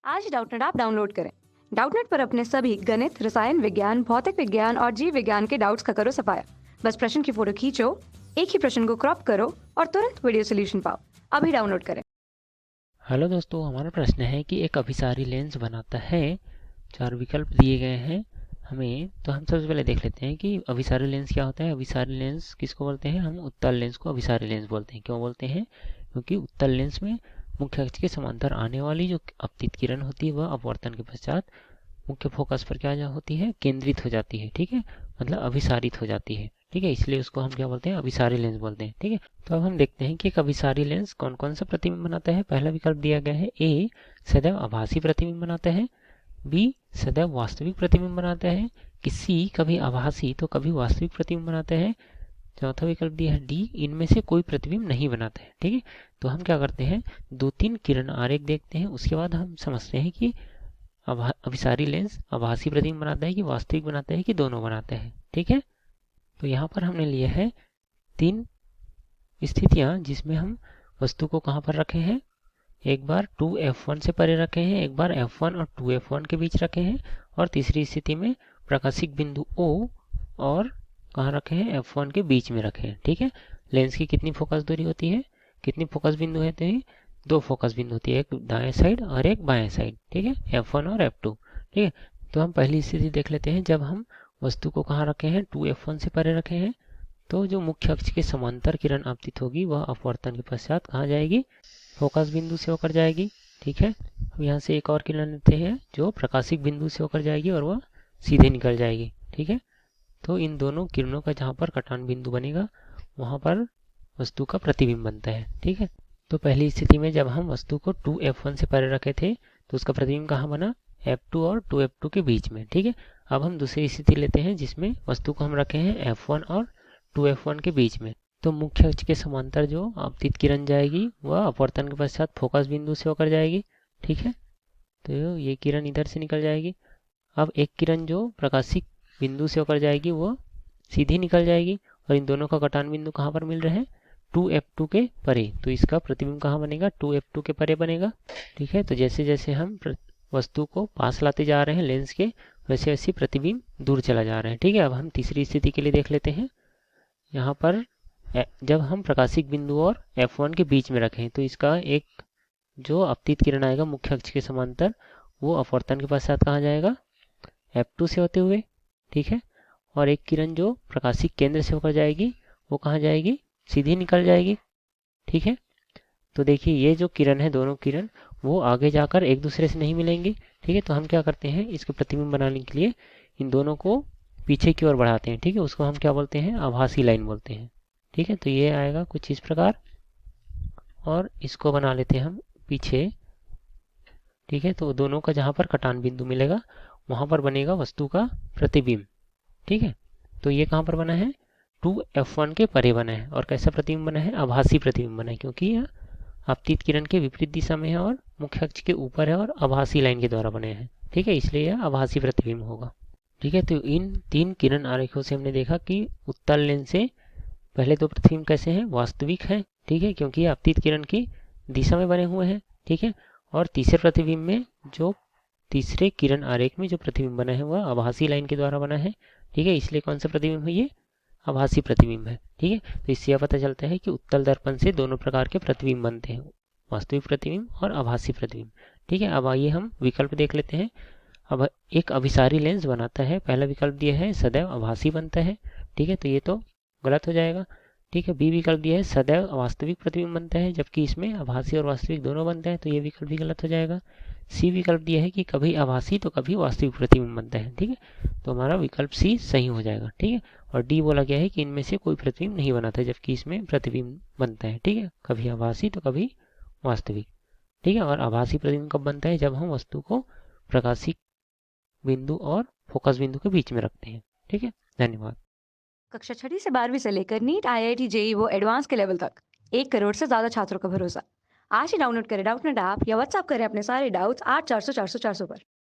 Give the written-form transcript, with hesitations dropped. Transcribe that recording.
आज ही Doubtnut app download करें। Doubtnut पर अपने सभी गणित, रसायन विज्ञान, भौतिक विज्ञान और जीव विज्ञान के डाउट्स का करो सफाया। बस प्रश्न की फोटो खींचो, एक ही प्रश्न को क्रॉप करो और तुरंत वीडियो सोल्यूशन पाओ। अभी डाउनलोड करें। हेलो दोस्तों, हमारा प्रश्न है कि एक अभिसारी लेंस बनाता है। चार विकल्प दिए गए हैं हमें। तो हम सबसे पहले देख लेते हैं कि अभिसारी लेंस क्या होता है। अभिसारी लेंस किसको बोलते हैं? हम उत्तल लेंस को अभिसारी लेंस बोलते हैं। क्यों बोलते हैं? क्योंकि उत्तल लेंस में मुख्य अक्ष के समांतर आने वाली जो अपतित किरण होती है वह अपवर्तन के पश्चात मुख्य फोकस पर क्या होती है? केंद्रित हो जाती है। ठीक है, मतलब अभिसारित हो जाती है। ठीक है, इसलिए उसको हम क्या बोलते हैं? अभिसारी लेंस बोलते हैं। ठीक है, तो अब हम देखते हैं कि एक अभिसारी लेंस कौन कौन सा प्रतिबिंब बनाता है। पहला विकल्प दिया गया है ए, सदैव आभासी प्रतिबिंब बनाता है। बी, सदैव वास्तविक प्रतिबिंब बनाता है। कि सी, कभी आभासी तो कभी वास्तविक प्रतिबिंब बनाता है। चौथा विकल्प दिया है डी, इनमें से कोई प्रतिबिंब नहीं बनाता है। ठीक है, तो हम क्या करते हैं, दो तीन किरण आरेख देखते हैं, उसके बाद हम समझते हैं कि अभिसारी लेंस आभासी प्रतिबिंब बनाता है कि वास्तविक बनाता है कि दोनों बनाता है। ठीक है, तो यहाँ पर हमने लिए है तीन स्थितियां जिसमें हम वस्तु को कहाँ पर रखे हैं। एक बार 2f1 से परे रखे हैं, एक बार f1 और 2f1 के बीच रखे हैं, और तीसरी स्थिति में प्रकाशिक बिंदु O और कहाँ रखे हैं? f1 के बीच में रखे हैं। ठीक है, लेंस की कितनी फोकस दूरी होती है? कितनी फोकस बिंदु होते हैं? दो फोकस बिंदु होती है, एक दाएं साइड और एक बाएं साइड। ठीक है, f1 और f2। ठीक है, तो हम पहली स्थिति देख लेते हैं। जब हम वस्तु को कहाँ रखे हैं? 2f1 से परे रखे हैं, तो जो मुख्य अक्ष के समांतर किरण आपतित होगी वह अपवर्तन के पश्चात कहाँ जाएगी? फोकस बिंदु से होकर जाएगी। ठीक है, अब यहाँ से एक और किरण लेते हैं जो प्रकाशिक बिंदु से होकर जाएगी और वह सीधे निकल जाएगी। ठीक है, तो इन दोनों किरणों का जहाँ पर कटान बिंदु बनेगा वहाँ पर वस्तु का प्रतिबिंब बनता है। ठीक है, तो पहली स्थिति में जब हम वस्तु को 2f1 से परे रखे थे तो उसका प्रतिबिंब कहाँ बना? f2 और 2f2 के बीच में। ठीक है, अब हम दूसरी स्थिति लेते हैं जिसमें वस्तु को हम रखे हैं f1 और 2f1 के बीच में। तो मुख्य अक्ष के समांतर जो आपतित किरण जाएगी वह अपवर्तन के पश्चात फोकस बिंदु से होकर जाएगी। ठीक है, तो ये किरण इधर से निकल जाएगी। अब एक किरण जो प्रकाशिक बिंदु से होकर जाएगी वो सीधी निकल जाएगी, और इन दोनों का कटान बिंदु कहाँ पर मिल रहे हैं? 2f2 के परे, तो इसका प्रतिबिंब कहाँ बनेगा? 2f2 के परे बनेगा। ठीक है, तो जैसे जैसे हम वस्तु को पास लाते जा रहे हैं लेंस के, वैसे वैसे प्रतिबिंब दूर चला जा रहा है। ठीक है, अब हम तीसरी स्थिति के लिए देख लेते हैं। यहाँ पर जब हम प्रकाशिक बिंदु और f1 के बीच में रखें तो इसका एक जो अपतित किरण आएगा मुख्य अक्ष के समांतर वो अपवर्तन के पश्चात कहाँ जाएगा? f2 से होते हुए। ठीक है, और एक किरण जो प्रकाशिक केंद्र से होकर जाएगी वो कहाँ जाएगी? सीधी निकल जाएगी। ठीक है, तो देखिए ये जो किरण है, दोनों किरण वो आगे जाकर एक दूसरे से नहीं मिलेंगी। ठीक है, तो हम क्या करते हैं, इसके प्रतिबिंब बनाने के लिए इन दोनों को पीछे की ओर बढ़ाते हैं। ठीक है, उसको हम क्या बोलते हैं? आभासी लाइन बोलते हैं। ठीक है, तो ये आएगा कुछ इस प्रकार, और इसको बना लेते हैं हम पीछे। ठीक है, तो दोनों का जहाँ पर कटान बिंदु मिलेगा वहाँ पर बनेगा वस्तु का प्रतिबिंब। ठीक है, तो ये कहाँ पर बना है? 2f1 के परे बना है। और कैसा प्रतिबिंब बना है? आभासी प्रतिबिंब बना है, क्योंकि यह आपतित किरण के विपरीत दिशा में है और मुख्य अक्ष के ऊपर है और आभासी लाइन के द्वारा बने हैं। ठीक है, इसलिए यह आभासी प्रतिबिंब होगा। ठीक है, तो इन तीन किरण आरेखों से हमने देखा कि उत्तल लेंस से पहले दो प्रतिबिंब कैसे हैं? वास्तविक हैं। ठीक है, क्योंकि ये आपतित किरण की दिशा में बने हुए हैं। ठीक है, और तीसरे प्रतिबिंब में जो तीसरे किरण आरेख में जो प्रतिबिंब बना है वह आभासी लाइन के द्वारा बना है। ठीक है, इसलिए कौन सा प्रतिबिंब है? ये आभासी प्रतिबिंब है। ठीक है, तो इससे यह पता चलता है कि उत्तल दर्पण से दोनों प्रकार के प्रतिबिंब बनते हैं, वास्तविक प्रतिबिंब और आभासी प्रतिबिंब। ठीक है, अब आइए हम विकल्प देख लेते हैं। अब एक अभिसारी लेंस बनाता है, पहला विकल्प दिया है सदैव आभासी बनता है। ठीक है, तो ये तो गलत हो जाएगा। ठीक है, बी विकल्प दिया है सदैव वास्तविक प्रतिबिंब बनता है, जबकि इसमें आभासी और वास्तविक दोनों बनते हैं, तो ये विकल्प भी गलत हो जाएगा। सी विकल्प दिया है कि कभी आभासी तो कभी वास्तविक प्रतिबिंब बनता है। ठीक है, तो हमारा विकल्प सी सही हो जाएगा। ठीक है, और डी बोला गया है कि इनमें से कोई प्रतिबिंब नहीं बनाता है, जबकि इसमें प्रतिबिंब बनता है। ठीक है, कभी आभासी तो कभी वास्तविक। ठीक है, और आभासी प्रतिबिंब कब बनता है? जब हम वस्तु को प्रकाशिक बिंदु और फोकस बिंदु के बीच में रखते हैं। ठीक है, धन्यवाद। कक्षा 6 से 12वीं से लेकर नीट, IIT, JEE वो एडवांस के लेवल तक 1 करोड़ से ज्यादा छात्रों का भरोसा। आज ही डाउनलोड करें डाउटनेट ऐप या व्हाट्सएप करें अपने सारे डाउट्स 8400 400 400 पर।